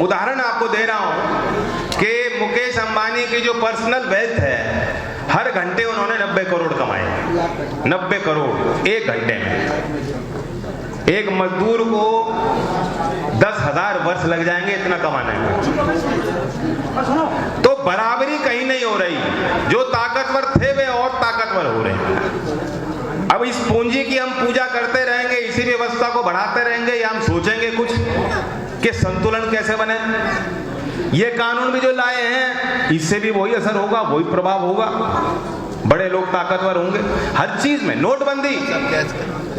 उदाहरण आपको दे रहा हूं कि मुकेश अंबानी की जो पर्सनल वेल्थ है, हर घंटे उन्होंने 90 करोड़ कमाए। 90 करोड़ एक घंटे में। एक मजदूर को 10,000 वर्ष लग जाएंगे इतना कमाने में। तो बराबरी कहीं नहीं हो रही। जो ताकतवर थे वे और ताकतवर हो रहे हैं। अब इस पूंजी की हम पूजा करते रहेंगे, इसी व्यवस्था को बढ़ाते रहेंगे, या हम सोचेंगे कुछ कि संतुलन कैसे बने। ये कानून भी जो लाए हैं इससे भी वही असर होगा, वही प्रभाव होगा। बड़े लोग ताकतवर होंगे हर चीज में। नोटबंदी,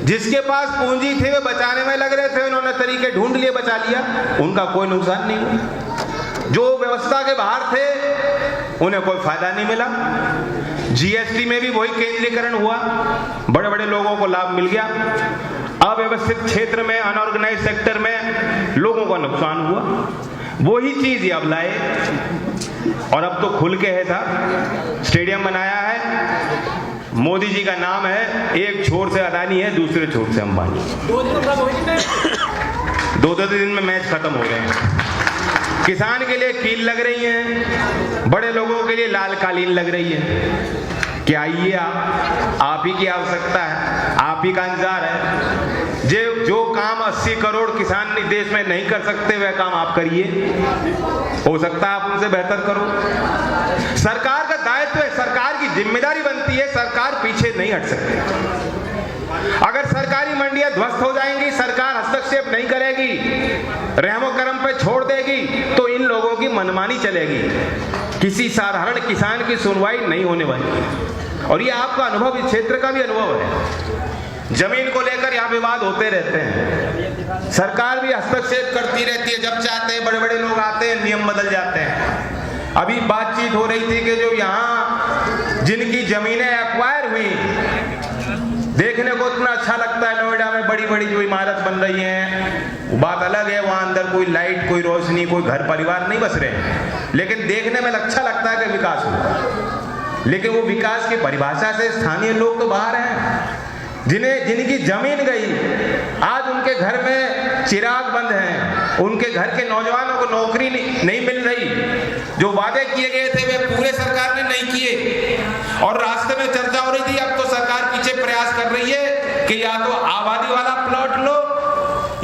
जिसके पास पूंजी थी वे बचाने में लग रहे थे, उन्होंने तरीके ढूंढ लिए, बचा लिया, उनका कोई नुकसान नहीं हुआ। जो व्यवस्था के बाहर थे उन्हें कोई फायदा नहीं मिला। जीएसटी में भी वही केंद्रीकरण हुआ, बड़े बड़े लोगों को लाभ मिल गया। अव्यवस्थित क्षेत्र में, अनऑर्गेनाइज सेक्टर में लोगों का नुकसान हुआ। वही चीज अब लाए और अब तो खुल के है साहब। स्टेडियम बनाया है, मोदी जी का नाम है, एक छोर से अदानी है, दूसरे छोर से अंबानी। 2-2 दिन में मैच खत्म हो गए हैं। किसान के लिए कील लग रही है, बड़े लोगों के लिए लाल कालीन लग रही है कि आइए आप ही की आवश्यकता है, आप ही का इंतजार है। जो काम 80 करोड़ किसान देश में नहीं कर सकते वह काम आप करिए, हो सकता है आप उनसे बेहतर करो। सरकार का दायित्व है, सरकार की जिम्मेदारी बनती है, सरकार पीछे नहीं हट सकती। अगर सरकारी मंडियां ध्वस्त हो जाएंगी, सरकार हस्तक्षेप नहीं करेगी, रहमो करम पे छोड़ देगी, तो इन लोगों की मनमानी चलेगी, किसी साधारण किसान की सुनवाई नहीं होने वाली। और ये आपका अनुभव, इस क्षेत्र का भी अनुभव है। जमीन को लेकर यहाँ विवाद होते रहते हैं, सरकार भी हस्तक्षेप करती रहती है, जब चाहते हैं बड़े बड़े लोग आते हैं, नियम बदल जाते हैं। अभी बातचीत हो रही थी कि जो यहाँ जिनकी जमीनें एक्वायर हुई, देखने को इतना अच्छा लगता है, नोएडा में बड़ी बड़ी जो इमारत बन रही है, वो बात अलग है, वहां अंदर कोई लाइट, कोई रोशनी, कोई घर परिवार नहीं बस रहे हैं, लेकिन देखने में अच्छा लगता है कि विकास हुआ। लेकिन वो विकास की परिभाषा से स्थानीय लोग तो बाहर हैं। जिनकी जमीन गई, आज उनके घर में चिराग बंद हैं, उनके घर के नौजवानों को नौकरी नहीं मिल रही। जो वादे किए गए थे वे पूरे सरकार ने नहीं किए, और रास्ते में चर्चा हो रही थी, अब तो सरकार पीछे प्रयास कर रही है कि या तो आबादी वाला प्लॉट लो,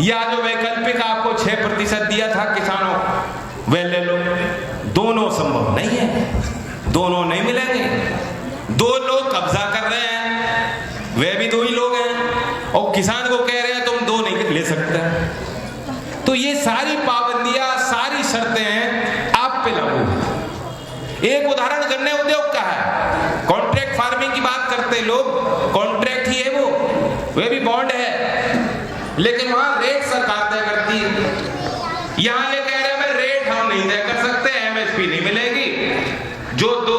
या जो वैकल्पिक आपको 6% दिया था किसानों को वे ले लो। दोनों संभव नहीं है, दोनों नहीं मिलेंगे। 2 लोग कब्जा कर रहे हैं, वे भी 2 ही लोग हैं, और किसान को कह रहे हैं तुम 2 नहीं ले सकते। तो ये सारी पाबंदियां, सारी शर्तें हैं आप पे लागू। एक उदाहरण गन्ने उद्योग का है, कॉन्ट्रैक्ट फार्मिंग की बात करते लोग, कॉन्ट्रैक्ट ही है वो भी बॉन्ड है, लेकिन वहां रेट सरकार तय करती है। यहां ये कह रहे हैं रेट हम नहीं तय कर सकते, एमएसपी नहीं मिलेगी। जो 2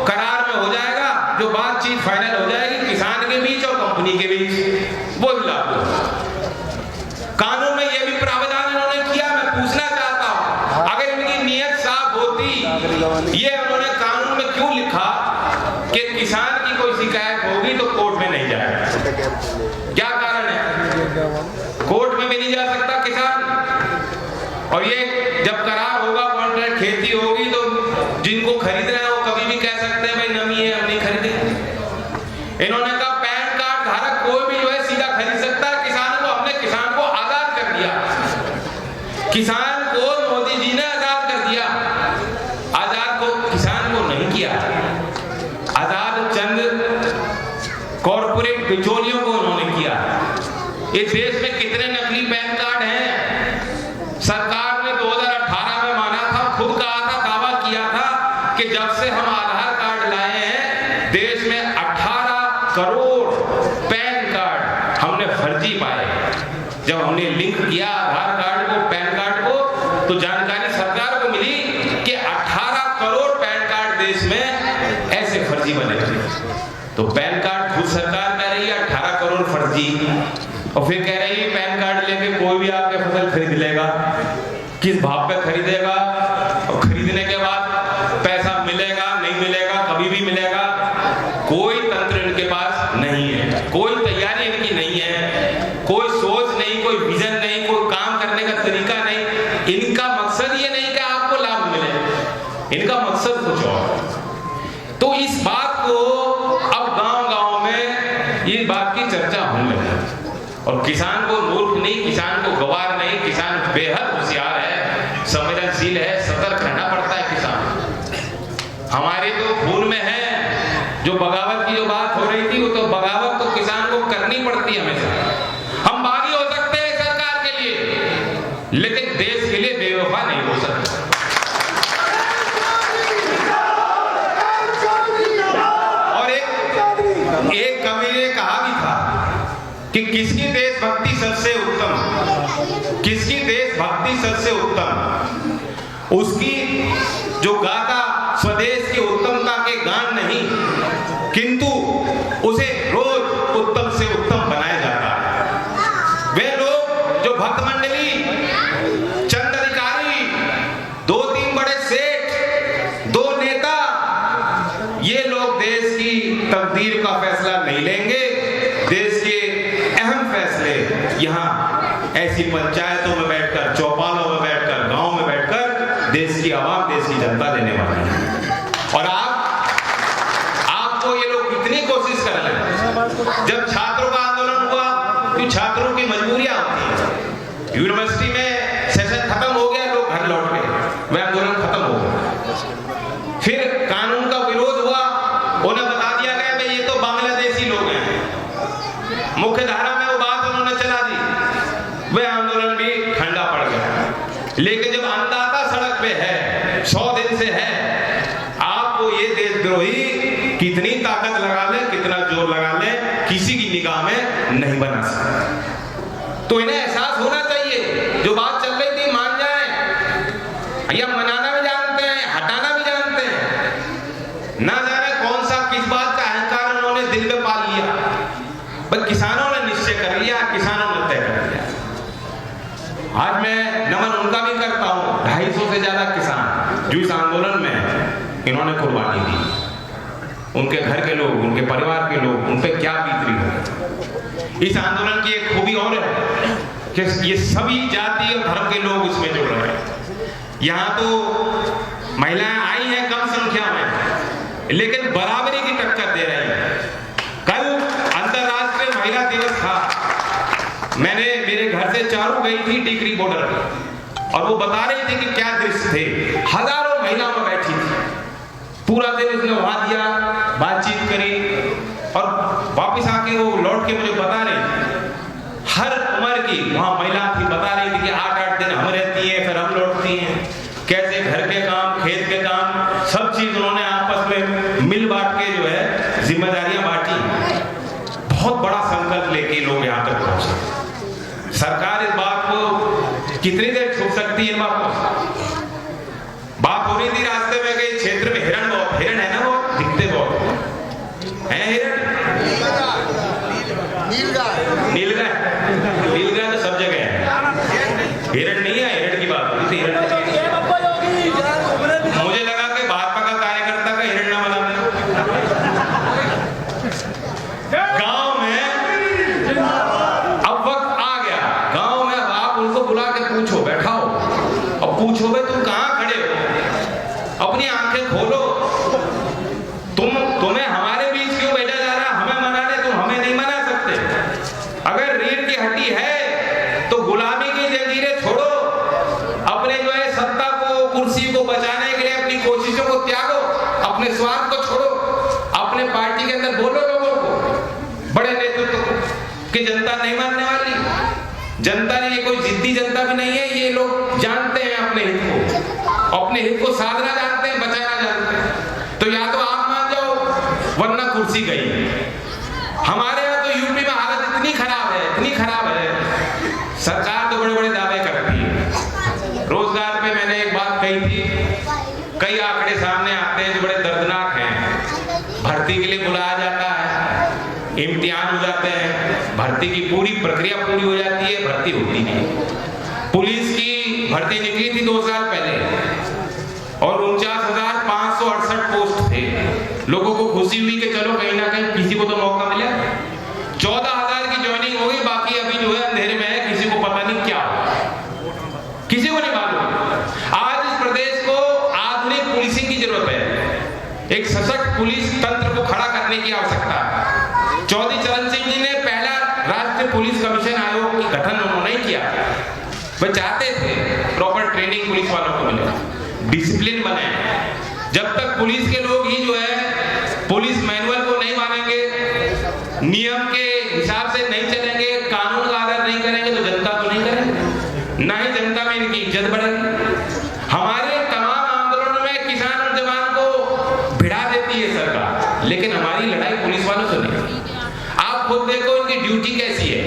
करार में हो जाएगा, जो बातचीत फाइनल हो जाएगी किसान के बीच और कंपनी के बीच, वो लागू। कानून में ये भी प्रावधान इन्होंने किया। मैं पूछना चाहता हूं, अगर इनकी नीयत साफ होती, ये उन्होंने कानून में क्यों लिखा कि किसान की कोई शिकायत होगी तो कोर्ट में नहीं जाएगा? क्या कारण है? कोर्ट में भी नहीं जा सकता किसान। और ये जब करार होगा, कॉन्ट्रैक्ट खेती होगी, तो जिनको खरीद रहे हैं वो कभी भी कह सकते हैं भाई नमी है, हम नहीं खरीदेंगे। इन्होंने कहा पैन कार्ड धारक कोई भी जो है सीधा खरीद सकता है। हमने किसान को आजाद कर दिया, किसान को मोदी जी ने आजाद कर दिया। आजाद को किसान को नहीं किया, आजाद चंद कॉर्पोरेट बिचौलियों को उन्होंने किया। इस देश में कितने नकली पैन कार्ड हैं? सरकार ने 2018 में माना था, खुद कहा था, दावा किया था कि जब से हम आधार कार्ड लाए हैं, देश में 18 करोड़ पैन कार्ड हमने फर्जी पाए। जब हमने लिंक किया आधार कार्ड को पैन कार्ड को, तो जानकारी सरकार को मिली कि 18 करोड़ पैन कार्ड देश में ऐसे फर्जी बने थे। तो पैन कार्ड खुद सरकार कह रही है 18 करोड़ फर्जी, और फिर कह रही है पैन कार्ड लेके कोई भी आके फसल खरीद लेगा। किस भाव पे खरीदेगा, और खरीदने के बाद पैसा मिलेगा नहीं मिलेगा, कभी भी मिलेगा, कोई तंत्र इनके पास नहीं है, कोई तैयारी इनकी नहीं है, कोई सोच नहीं, कोई विजन नहीं, कोई काम करने का तरीका नहीं। इनका मकसद ये और किसान को मूर्ख नहीं, किसान को गवार नहीं, किसान बेहद होशियार है, संवेदनशील है, सतर्क रहना पड़ता है किसान। हमारे तो खून में है। जो बगावत की जो बात हो रही थी, वो तो बगावत तो किसान को करनी पड़ती है हमेशा। हम बागी हो सकते हैं सरकार के लिए, लेकिन देश के लिए बेवफा नहीं हो सकते। और एक कवि ने कहा भी था कि किसकी देशभक्ति सबसे उत्तम, किसकी देशभक्ति सबसे उत्तम, उसकी जो गाता स्वदेश की उत्तमता के गान नहीं, किंतु उसे रोज उत्तम से उत्तम बनाया जाता है। वे लोग जो भक्त मंडली, चंद अधिकारी, 2-3 बड़े सेठ, 2 नेता, ये लोग देश की तकदीर का फैसला नहीं लेंगे। देश के अहम फैसले यहाँ ऐसी पंचायतों में बैठकर, चौपालों में बैठकर, गांव में बैठकर देश की आवाम, देश की जनता लेने वाली है। और आपको ये लोग कितनी कोशिश कर रहे हैं। जब छात्रों का आंदोलन हुआ, तो छात्रों की मजबूरियां होती हैं। यूनिवर्सिटी में सेशन खत्म हो गया, लोग घर लौट गए, वह आंदोलन खत्म हो गया। फिर कानून का विरोध हुआ, उन्हें बता दिया गया भाई ये तो बांग्लादेशी लोग हैं। मुख्य धारा में वो बात उन्होंने चला दी, वह आंदोलन भी ठंडा पड़ गया। लेकिन जब अन्नदाता सड़क पे है, 100 दिन से है, आपको ये देशद्रोही कितनी ताकत लगा ले, कितना जोर लगा ले, किसी की निगाह में नहीं बना सकता। तो इन्हें एहसास होना चाहिए, जो बात चल रही थी मान जाए, या मनाना भी जानते हैं, हटाना भी जानते हैं। ना जाने कौन सा किस बात का अहंकार उन्होंने दिल में पाल लिया, बस किसानों ने निश्चय कर लिया, किसानों ने तय कर लिया। आज मैं नमन उनका भी करता हूं, 250 से ज्यादा किसान जो इस आंदोलन में इन्होंने कुर्बानी दी। उनके घर के लोग, उनके परिवार के लोग, उन पे क्या बीत रही है। इस आंदोलन की एक खूबी और है कि ये सभी जाति और धर्म के लोग इसमें जुड़ रहे हैं। यहाँ तो महिलाएं आई हैं कम संख्या में, लेकिन बराबरी की टक्कर दे रही हैं। कल अंतरराष्ट्रीय महिला दिवस था। मैंने मेरे घर से चारू गई थी टिकरी बॉर्डर पर, और वो बता रही थी कि क्या दृश्य थे। हजारों महिलाओं में बैठी थी, पूरा दिन उसने वहां दिया, बातचीत करी, और वापस आके वो लौट के मुझे बता रही थी, हर उम्र की वहां महिला थी, बता रही थी कि 8-8 दिन हम रहती हैं, फिर हम लौटती हैं, कैसे घर के काम, खेत के काम, सब चीज उन्होंने आपस में मिल बांट के जो है जिम्मेदारियां बांटी। बहुत बड़ा संकल्प लेके लोग यहाँ तक पहुंचे। सरकार इस बात को कितनी देर छुप सकती है? इन बात को बात हो रही थी रास्ते में, कई क्षेत्र में हिरण है ना, वो दिखते बहुत है हिरण, नीलगाय तो सब जगह है, हिरण नहीं है। हिरण की बात होती थी, हिरण मुझे लगा कि भाजपा का कार्यकर्ता का हिरण ना बना। गांव में अब वक्त आ गया, गांव में अब आप उनको बुला के पूछो, बैठाओ और पूछो भाई तुम कहां खड़े हो, अपनी आंखें खोलो, तुम्हें हमारे बीच क्यों भेजा जा रहा, हमें मनाने, तुम हमें नहीं मना सकते। अगर रीढ़ की हड्डी है तो गुलामी की जंजीरें छोड़ो, अपने जो है सत्ता को, कुर्सी को बचाने के लिए अपनी कोशिशों को त्यागो, अपने स्वार्थ को छोड़ो, अपने पार्टी के अंदर बोलो लोगों को, बड़े नेतृत्व की जनता नहीं मानने वाली। जनता ने, ये कोई जिद्दी जनता भी नहीं है, ये लोग जानते हैं अपने हित को, अपने हित को साधना जानते हैं, बचाना जानते हैं। तो या तो आप मान जाओ, वरना कुर्सी गई। हमारे यहाँ तो यूपी में हालत इतनी खराब है, इतनी खराब है, सरकार तो बड़े बड़े दावे करती है। रोजगार पे मैंने एक बात कही थी, कई आंकड़े सामने आते हैं जो बड़े दर्दनाक हैं। भर्ती के लिए बुलाया जाता है, इम्तिहान हो जाते हैं, भर्ती की पूरी प्रक्रिया पूरी हो जाती है, भर्ती होती नहीं। पुलिस की भर्ती निकली थी 2 साल पहले और 49,568 पोस्ट थे। लोगों को खुशी हुई कि चलो कहीं ना कहीं किसी को तो मौका मिला। 14,000 की ज्वाइनिंग होगी, बाकी अभी जो है अंधेरे में है, किसी को पता नहीं क्या, किसी को नहीं मालूम। आज इस प्रदेश को आधुनिक पुलिसिंग की जरूरत है, एक सशक्त पुलिस तंत्र को खड़ा करने की आवश्यकता है। चौधरी चरण सिंह जी ने पहला राष्ट्रीय पुलिस कमीशन आयोग की गठन उन्होंने ही किया। वे चाहते थे प्रॉपर ट्रेनिंग पुलिस वालों को मिले, डिसिप्लिन बने। जब तक पुलिस के लोग ही जो है पुलिस मैनुअल को नहीं मानेंगे, नियम के हिसाब से नहीं चलेंगे, कानून का आदर नहीं करेंगे, तो जनता तो नहीं करेगी, ना ही जनता में इनकी इज्जत बढ़ेगी। हमारे तमाम आंदोलनों में किसान और जवान को भिड़ा देती है सरकार, लेकिन हमारी लड़ाई पुलिस वालों से नहीं। आप खुद देखो इनकी ड्यूटी कैसी है,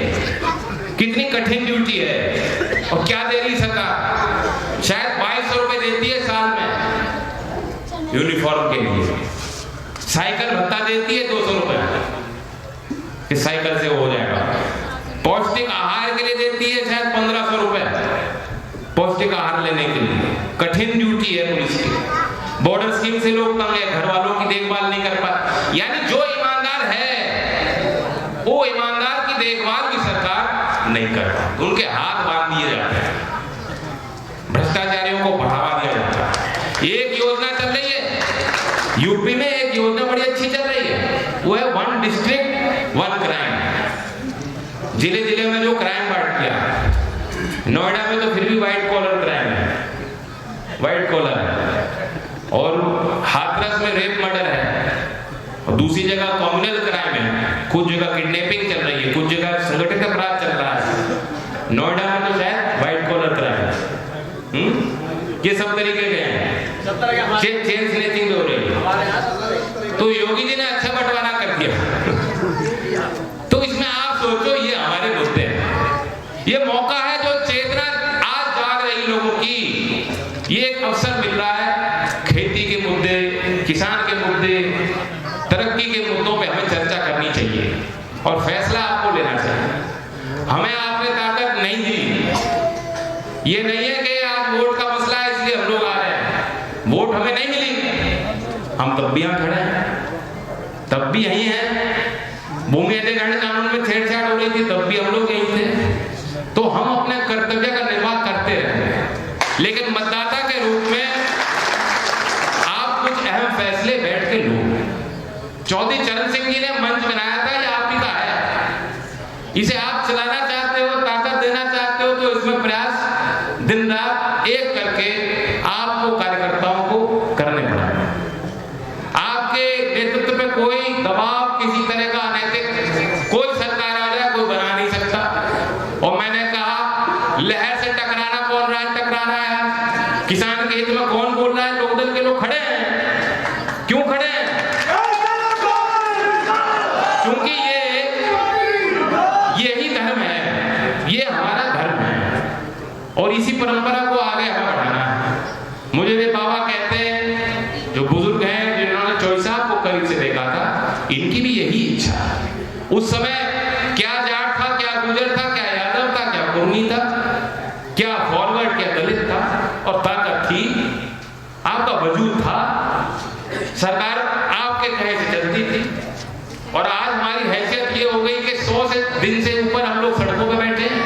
कितनी कठिन ड्यूटी है, और क्या दे रही सरकार? शायद 2200 रुपए देती है साल में यूनिफॉर्म के लिए, साइकिल भत्ता देती है 200 रुपए, इस साइकिल से हो जाएगा। पौष्टिक आहार के लिए देती है शायद 1500 रुपए, पौष्टिक आहार लेने के लिए। कठिन ड्यूटी है पुलिस की। बॉर्डर स्कीम से लोग तंग है, घर वालों की देखभाल नहीं कर पाते। यानी जो ईमानदार है वो ईमानदार की देखभाल की सरकार नहीं कर पाती, उनके हाथ बांध दिए जाते हैं, भ्रष्टाचारियों को बढ़ावा दिया जाता है। एक योजना चल रही है यूपी में, एक योजना बड़ी अच्छी चल रही है, वो है 1 डिस्ट्रिक्ट 1 क्राइम। जिले जिले में जो क्राइम बढ़ गया, नोएडा में तो फिर भी व्हाइट कॉलर क्राइम है, व्हाइट कॉलर है, और हाथरस में रेप मर्डर है, और दूसरी जगह कम्युनल क्राइम है, कुछ जगह किडनैपिंग चल रही है, कुछ जगह संगठित अपराध चल रहा है। नोएडा में तो शायद व्हाइट कॉलर क्राइम है। ये सब तरीके के हैं, चेन स्नैचिंग हो रही है। तो योगी जी ने अच्छा बंटवारा कर दिया। तो इसमें आप सोचो, ये हमारे मुद्दे हैं, ये मौका है जो चेतना आज जाग रही लोगों की, ये एक अवसर मिल रहा है। खेती के मुद्दे, किसान के मुद्दे, तरक्की के मुद्दों पे हमें चर्चा करनी चाहिए और फैसला आपको लेना चाहिए। हमें आपने ताकत नहीं दी। ये नहीं है कि आज वोट का मसला है इसलिए हम लोग आ रहे हैं, वोट हमें नहीं मिली, हम तब भी यहाँ खड़े हैं, तब भी यही हैं। भूमि अधिग्रहण कानून में छेड़छाड़ हो रही थी, तब भी हम लोग यही थे। तो हम अपने कर्तव्य का निर्वाह करते रहे, लेकिन मतदाता के रूप में आप कुछ अहम फैसले बैठ के लो। चौधरी चरण सिंह जी ने मंच बनाया था, ये आप ही का है, इसे आप चलाना चाहते हो, ताकत देना चाहते हो, तो इसमें प्रयास दिन रात एक करके आपको कार्यकर्ताओं को करने पड़ा। आपके नेतृत्व पे कोई दबाव, किसी तरह का अनैतिक कोई सरकार आ जाए, कोई बना नहीं सकता। और मैंने कहा, लहर से टकराना कौन रहा है, टकरा रहा है, किसान के हित में कौन बोल रहा है? लोकदल के लोग खड़े हैं। क्यों खड़े हैं? क्योंकि यही धर्म है, ये हमारा धर्म है, और इसी परंपरा को आगे हमें बढ़ाना है। मुझे ये बाबा कहते हैं, जो बुजुर्ग हैं, जिन्होंने चौधरी साहब को करीब से देखा था, इनकी भी यही इच्छा है। उस समय क्या जाट था, क्या गुजर था, क्या यादव था, क्या कुर्मी था, क्या फॉरवर्ड, क्या दलित था, और ताकत थी, आपका वजूद था, सरकार आपके कहे से चलती थी। और आज हमारी हैसियत ये हो गई कि 100 दिन से ऊपर हम लोग सड़कों पे बैठे हैं,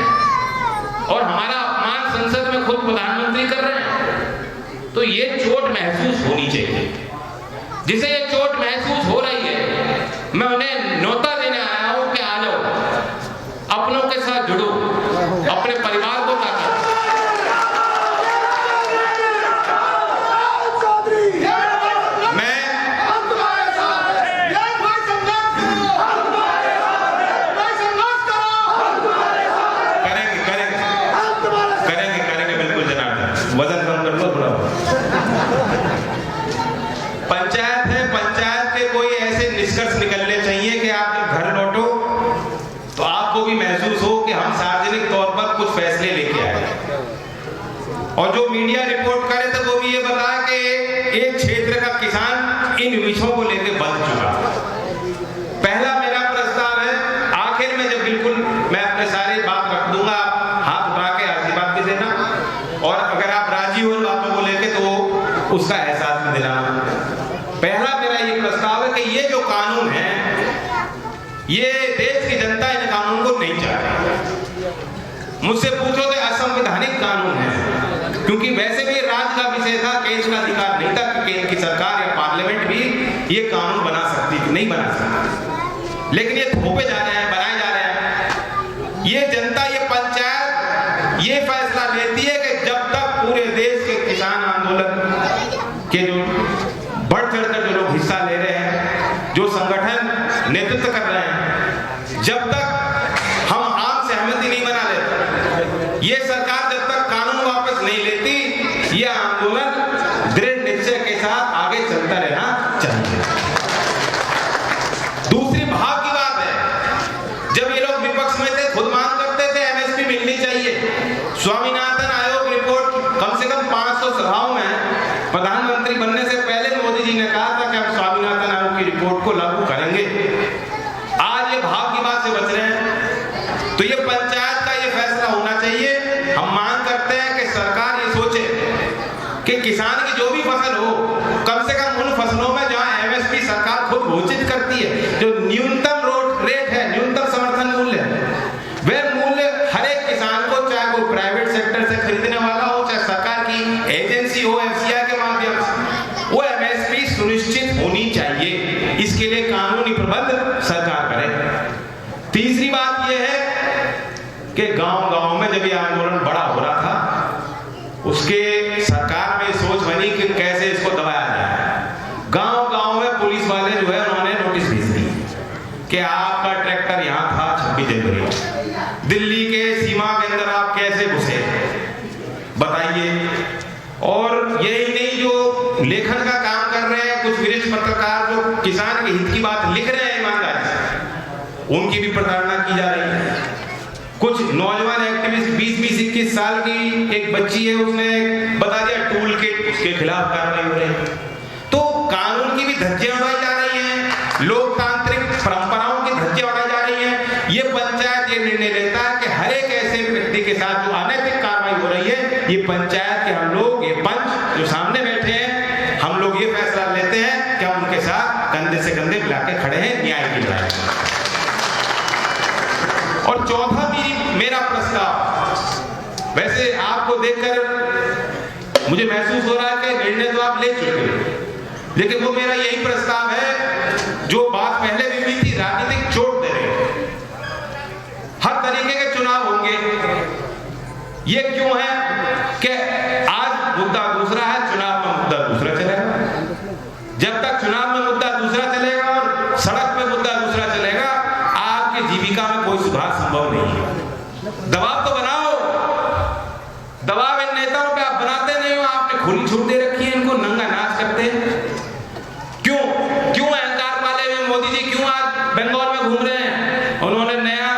और हमारा अपमान संसद में खुद प्रधानमंत्री कर रहे हैं। तो ये चोट महसूस होनी चाहिए। जिसे ये चोट महसूस हो रही है, मैं उन्हें न्योता देने आया हूं कि आ जाओ, अपनों के साथ जुड़ो, अपने परिवार को ताकत। वजन कम कर लो थोड़ा। पंचायत है, पंचायत के कोई ऐसे निष्कर्ष निकलने चाहिए कि आप जब घर लौटो तो आपको भी महसूस हो कि हम सार्वजनिक तौर पर कुछ फैसले लेके आए। और जो मीडिया रिपोर्ट करे तो वो भी ये बताया कि एक क्षेत्र का किसान इन विषयों को लेकर बंध चुका। पहला मेरा प्रस्ताव है, आखिर में जब बिल्कुल मैं अपने सारे बात रख दूंगा, हाथ उठा के आशीर्वाद भी देना, और अगर आप राजी हो बातों को लेके तो उसका एहसास भी दिलाना। पहला मेरा ये प्रस्ताव है कि ये जो कानून है, ये देश की जनता इन कानून को नहीं चाहती। मुझसे पूछो तो असंवैधानिक कानून है, क्योंकि वैसे भी राज्य का विषय था, केंद्र का अधिकार नहीं था कि केंद्र की सरकार या पार्लियामेंट भी ये कानून बना सकती थी, नहीं बना सकती। लेकिन ये थोपे जा रहे हैं, बनाए जा रहे हैं। हिस्सा ले रहे हैं, जो संगठन नेतृत्व कर रहे हैं, जब तक हम आम सहमति नहीं बना लेते, ये सरकार जब तक कानून वापस नहीं लेती, ये आंदोलन दृढ़ निश्चय के साथ आगे चलता रहना चाहिए। दूसरी भाव की बात है, जब ये लोग विपक्ष में थे, खुद मांग करते थे एमएसपी मिलनी चाहिए। स्वामीनाथन आयोग रिपोर्ट कम से कम 500 सभाओं में प्रधानमंत्री बनने से पहले मोदी जी ने कहा था कि हम स्वामीनाथन आयोग की रिपोर्ट को लागू करेंगे। आज ये भाव की बात से बच रहे हैं, तो ये पंचायत का ये फैसला होना चाहिए। हम मांग करते हैं कि सरकार ये सोचे कि किसान की जो भी फसल हो, कम से कम उन फसलों में जहां एमएसपी सरकार खुद घोषित करती है, जो न्यूनतम रेट है, न्यूनतम समर्थन मूल्य है, वह मूल्य हर एक किसान को, चाहे वो प्राइवेट सेक्टर से खरीदने वाला हो, चाहे सरकार की एजेंसी हो एफसीआई के माध्यम से, वो एमएसपी सुनिश्चित होनी चाहिए। इसके लिए कानूनी प्रबंध सरकार करे। तीसरी बात यह है कि गांव-गांव में जब ये आंदोलन बड़ा हो रहा था, उसके सरकार में सोच बनी कि कैसे इसको दबाया जाए। गांव-गांव में पुलिस वाले जो है उन्होंने नोटिस भेज दी कि आपका ट्रैक्टर यहाँ था 26 जनवरी, दिल्ली के सीमा के अंदर आप कैसे घुसे बताइए। और यही नहीं, जो लेखन का काम कर रहे हैं कुछ वरिष्ठ पत्रकार जो किसान के हित की बात लिख रहे हैं ईमानदारी से, उनकी भी प्रताड़ना की जा रही है। कुछ नौजवान एक्टिविस्ट 20-21 साल की एक बच्ची है, उसने बता दिया टूल किट, उसके खिलाफ कार्रवाई हो रही है। तो कानून की भी धज्जियां उड़ाई जा रही हैं, लोकतांत्रिक परंपराओं की धज्जियां उड़ाई जा रही हैं। ये पंचायत ये निर्णय लेता है कि हर एक ऐसे व्यक्ति के साथ जो अनैतिक कार्रवाई हो रही है, ये पंचायत के हम लोग, ये पंच जो सामने बैठे हैं, हम लोग ये फैसला लेते हैं कि हम उनके साथ कंधे से कंधे मिला के खड़े हैं न्याय की लड़ाई। और चौथा मेरा प्रस्ताव, वैसे आपको देखकर मुझे महसूस हो रहा है कि निर्णय तो आप ले चुके हो, लेकिन वो मेरा यही प्रस्ताव है जो बात पहले भी हुई थी, राजनीतिक चोट दे रहे हैं। हर तरीके के चुनाव होंगे। ये क्यों है कि आज मुद्दा दूसरा है, चुनाव में मुद्दा दूसरा चलेगा। जब तक चुनाव में मुद्दा दूसरा चलेगा और सड़क पे मुद्दा दूसरा चलेगा, आपकी जीविका में कोई सुधार संभव नहीं है। दबाव तो बनाओ, दबाव इन नेताओं पे आप बनाते नहीं हो। आपने खुली छूट दे रखी है, इनको नंगा नाच करते हैं। क्यों अहंकार पाले हुए मोदी जी क्यों आज बंगाल में घूम रहे हैं? उन्होंने नया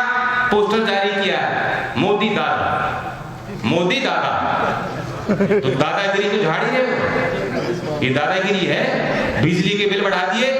पोस्टर जारी किया है, मोदी दादा। तो दादागिरी तो झाड़ी है, ये दादागिरी है। बिजली के बिल बढ़ा दिए।